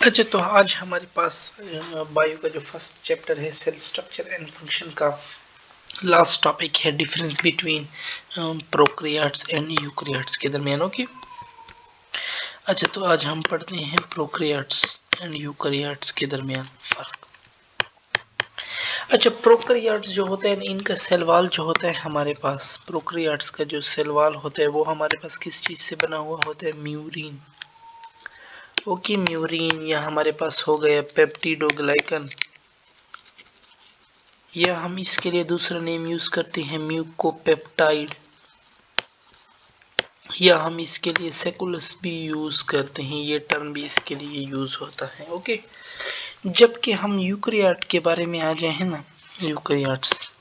अच्छा, तो आज हमारे पास बायो का जो फर्स्ट चैप्टर है सेल स्ट्रक्चर एंड फंक्शन का लास्ट टॉपिक है difference between prokaryotes and eukaryotes के दरमियान। ओके, अच्छा तो आज हम पढ़ते हैं प्रोकैरियोट्स एंड यूकैरियोट्स के दरमियान फर्क। अच्छा, प्रोकैरियोट्स जो होते हैं इनका सेल वॉल जो होता है हमारे पास, प्रोकैरियोट्स का जो सेल वॉल होता है वो हमारे पास किस चीज़ से बना हुआ होता है? म्यूरिन। ओके, म्यूरिन या हमारे पास हो गया पेप्टिडोग्लाइकन, या हम इसके लिए दूसरा नेम यूज करते हैं म्यूकोपेप्टाइड, या हम इसके लिए सेकुलस भी यूज करते हैं, ये टर्म भी इसके लिए यूज होता है। ओके, जबकि हम यूकैरियोट के बारे में आ जाए हैं ना, यूकैरियोट्स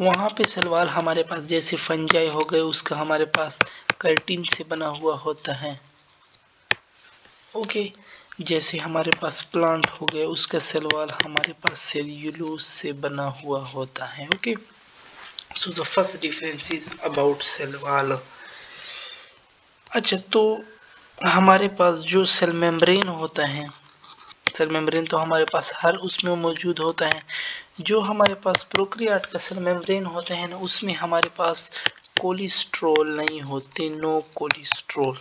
वहाँ पे सलवार हमारे पास जैसे फंजाई हो गए उसका हमारे पास कर्टिन से बना हुआ होता है। ओके, जैसे हमारे पास प्लांट हो गया उसका सेल वॉल हमारे पास सेल्यूलोज से बना हुआ होता है। Okay, so the first difference is about cell wall. अच्छा, तो हमारे पास जो सेल मेम्ब्रेन होता है, सेल मेम्ब्रेन तो हमारे पास हर उसमें मौजूद होता है। जो हमारे पास प्रोकैरियोट का सेल मेम्ब्रेन होता है ना, उसमें हमारे पास कोलेस्ट्रॉल नहीं होते, नो कोलेस्ट्रॉल।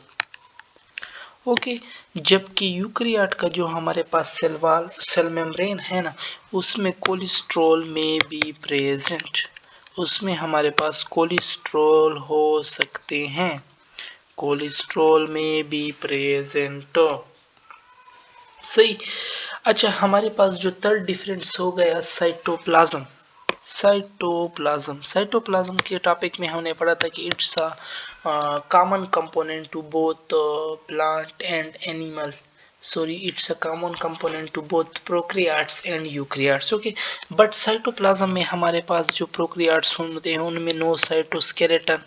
ओके, जबकि यूकैरियोट का जो हमारे पास सेल वॉल सेल मेम्ब्रेन है ना, उसमें कोलेस्ट्रॉल में बी प्रेजेंट, उसमें हमारे पास कोलेस्ट्रॉल हो सकते हैं, कोलेस्ट्रॉल में बी प्रेजेंट। सही। अच्छा, हमारे पास जो थर्ड डिफरेंस हो गया साइटोप्लाज्म। साइटोप्लाज्म के टॉपिक में हमने पढ़ा था कि it's a common component to both plant and animal, sorry it's a common component to both prokaryotes and eukaryotes. Okay, but cytoplasm में हमारे पास जो प्रोकैरियोट्स होते हैं उनमें नो साइटोस्केलेटन,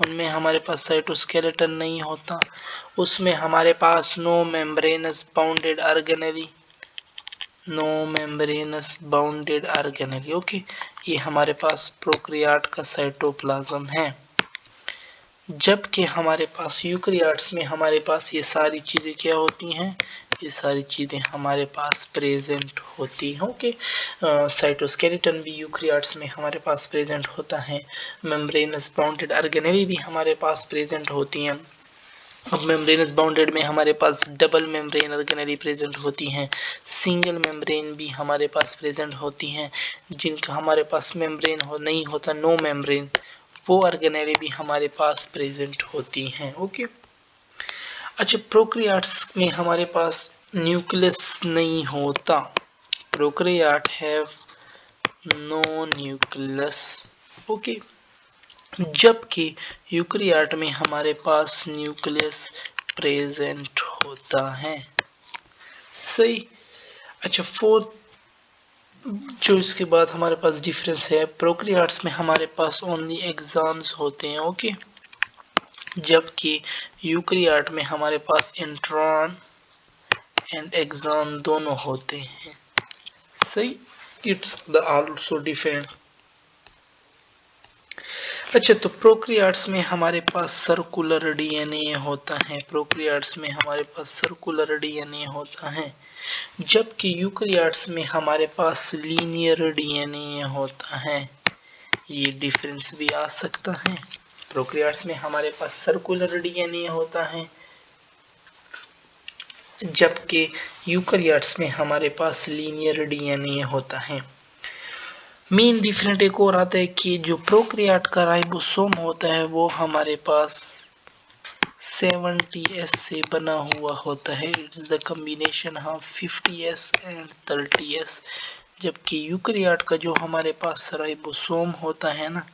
उनमें हमारे पास साइटोस्केलेटन नहीं होता, उसमें हमारे पास no membranous bounded organelle, no membranous bounded organelle. Okay, ये हमारे पास प्रोकैरियोट का साइटोप्लाज्म है। जबकि हमारे पास यूकैरियोट्स में हमारे पास ये सारी चीज़ें क्या होती हैं? ये सारी चीज़ें हमारे पास प्रेजेंट होती हैं। ओके, साइटोस्केलेटन भी यूकैरियोट्स में हमारे पास प्रेजेंट होता है, मेम्ब्रेनस बाउंडेड ऑर्गेनेली भी हमारे पास प्रेजेंट होती हैं। अब मेम्ब्रेनस बाउंडेड में हमारे पास डबल मेम्ब्रेन ऑर्गेनेली प्रेजेंट होती हैं, सिंगल मेम्ब्रेन भी हमारे पास प्रेजेंट होती हैं, जिनका हमारे पास मेम्ब्रेन नहीं होता, नो मेम्ब्रेन, वो ऑर्गेनेली भी हमारे पास प्रेजेंट होती हैं। ओके, अच्छा, प्रोकैरियोट्स में हमारे पास न्यूक्लियस नहीं होता, prokaryote have no nucleus. Okay, जबकि यूकैरियोट में हमारे पास न्यूक्लियस प्रेजेंट होता है। सही। अच्छा, फोर्थ जो इसके बाद हमारे पास डिफरेंस है, प्रोकैरियोट्स में हमारे पास ओनली एक्सॉन्स होते हैं। ओके, जबकि यूकैरियोट में हमारे पास इंट्रॉन एंड एक्सॉन दोनों होते हैं। सही, इट्स द आल्सो डिफरेंट। अच्छा, तो प्रोकैरियोट्स में हमारे पास सर्कुलर डीएनए होता है, प्रोकैरियोट्स में हमारे पास सर्कुलर डीएनए होता है, जबकि यूकैरियोट्स में हमारे पास लीनियर डीएनए होता है। ये डिफरेंस भी आ सकता है, प्रोकैरियोट्स में हमारे पास सर्कुलर डीएनए होता है, जबकि यूकैरियोट्स में हमारे पास लीनियर डीएनए होता है। मेन डिफरेंट एक और आता है कि जो प्रोकैरियोट का राइबोसोम होता है वो हमारे पास 70s से बना हुआ होता है, it is the combination of 50s and 30s, जबकि यूकैरियोट का जो हमारे पास राइबोसोम होता है ना,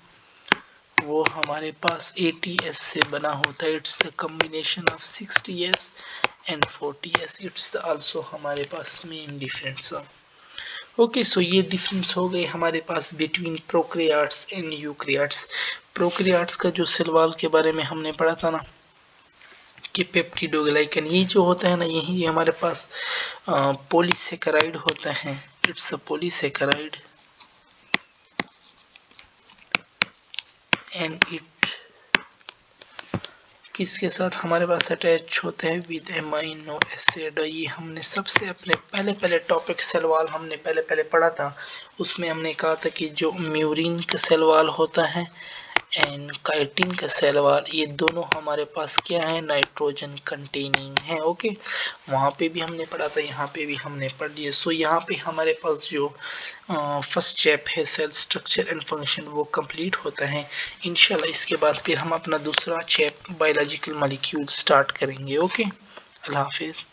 वो हमारे पास 80s से बना होता है, it's the combination of 60s and 40s, it's also हमारे पास मेन डिफरेंस। ओके, सो ये डिफरेंस हो गए हमारे पास between prokaryotes and eukaryotes. Prokaryotes का जो सेल वॉल के बारे में हमने पढ़ा था ना कि पेप्टिडोग्लाइकन, ये जो होता है ना, यही हमारे पास पॉलीसेकेराइड होता है, it's a polysaccharide and it किसके साथ हमारे पास अटैच होते हैं, विद एमाइनो एसिड। ये हमने सबसे अपने पहले टॉपिक सेल वॉल हमने पहले पढ़ा था, उसमें हमने कहा था कि जो म्यूरिन का सेल वॉल होता है एंड काइटिन का सेल वॉल, ये दोनों हमारे पास क्या है, नाइट्रोजन कंटेनिंग है। ओके, वहाँ पे भी हमने पढ़ा था, यहाँ पे भी हमने पढ़ लिया। सो यहाँ पे हमारे पास जो फर्स्ट चैप है सेल स्ट्रक्चर एंड फंक्शन वो कंप्लीट होता है। इंशाल्लाह इसके बाद फिर हम अपना दूसरा चैप बायोलॉजिकल मॉलिक्यूल स्टार्ट करेंगे। ओके, अल्लाह हाफिज़।